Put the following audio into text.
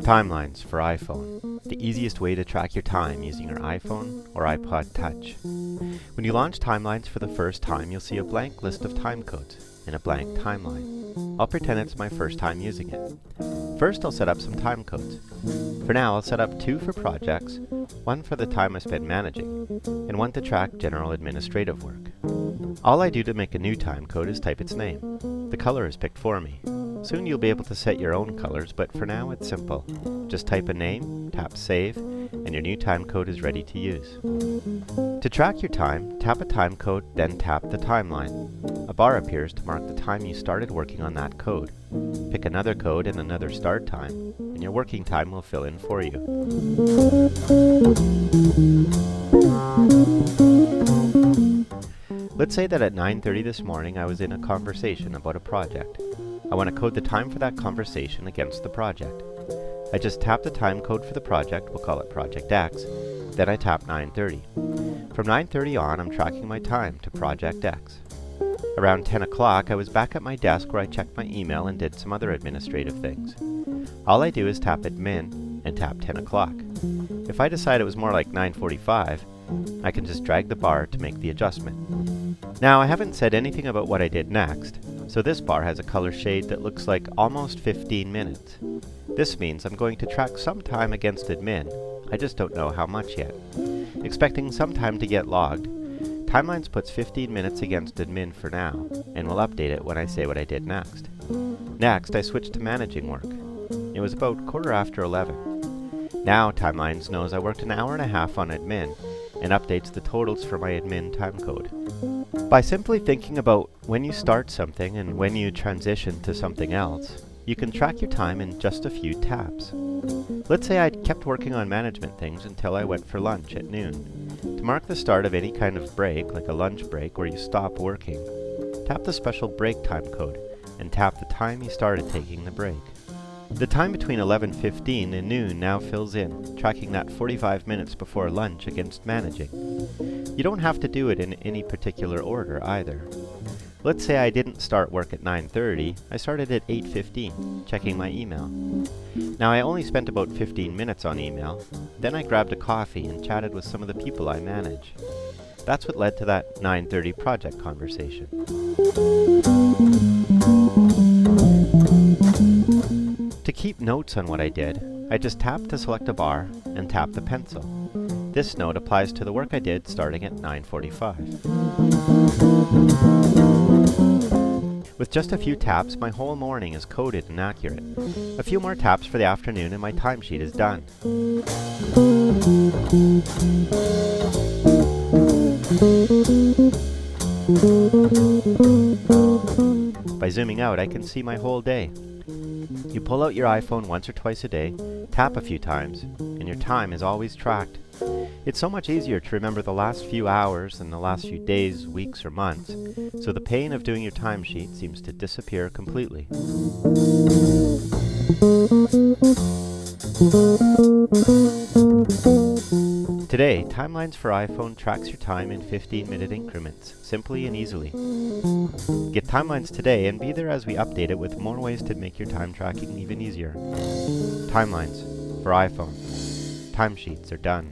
Timelines for iPhone, the easiest way to track your time using your iPhone or iPod Touch. When you launch Timelines for the first time, you'll see a blank list of timecodes and a blank timeline. I'll pretend it's my first time using it. First, I'll set up some timecodes. For now, I'll set up 2 for projects, 1 for the time I spend managing, and 1 to track general administrative work. All I do to make a new timecode is type its name. The color is picked for me. Soon you'll be able to set your own colors, but for now it's simple. Just type a name, tap Save, and your new timecode is ready to use. To track your time, tap a timecode, then tap the timeline. A bar appears to mark the time you started working on that code. Pick another code and another start time, and your working time will fill in for you. Let's say that at 9:30 this morning I was in a conversation about a project. I want to code the time for that conversation against the project. I just tap the time code for the project, we'll call it Project X, then I tap 9:30. From 9:30 on, I'm tracking my time to Project X. Around 10 o'clock, I was back at my desk where I checked my email and did some other administrative things. All I do is tap Admin and tap 10 o'clock. If I decide it was more like 9:45, I can just drag the bar to make the adjustment. Now, I haven't said anything about what I did next, so this bar has a color shade that looks like almost 15 minutes. This means I'm going to track some time against admin, I just don't know how much yet. Expecting some time to get logged, Timelines puts 15 minutes against admin for now, and will update it when I say what I did next. Next, I switched to managing work. It was about 11:15. Now Timelines knows I worked an hour and a half on admin, and updates the totals for my admin timecode. By simply thinking about when you start something and when you transition to something else, you can track your time in just a few taps. Let's say I kept working on management things until I went for lunch at noon. To mark the start of any kind of break, like a lunch break where you stop working, tap the special break timecode and tap the time you started taking the break. The time between 11:15 and noon now fills in, tracking that 45 minutes before lunch against managing. You don't have to do it in any particular order either. Let's say I didn't start work at 9:30, I started at 8:15, checking my email. Now I only spent about 15 minutes on email, then I grabbed a coffee and chatted with some of the people I manage. That's what led to that 9:30 project conversation. To keep notes on what I did, I just tap to select a bar and tap the pencil. This note applies to the work I did starting at 9:45. With just a few taps, my whole morning is coded and accurate. A few more taps for the afternoon and my timesheet is done. By zooming out, I can see my whole day. You pull out your iPhone once or twice a day, tap a few times, and your time is always tracked. It's so much easier to remember the last few hours than the last few days, weeks, or months, so the pain of doing your timesheet seems to disappear completely. Today, Timelines for iPhone tracks your time in 15-minute increments, simply and easily. Get Timelines today and be there as we update it with more ways to make your time tracking even easier. Timelines for iPhone. Timesheets are done.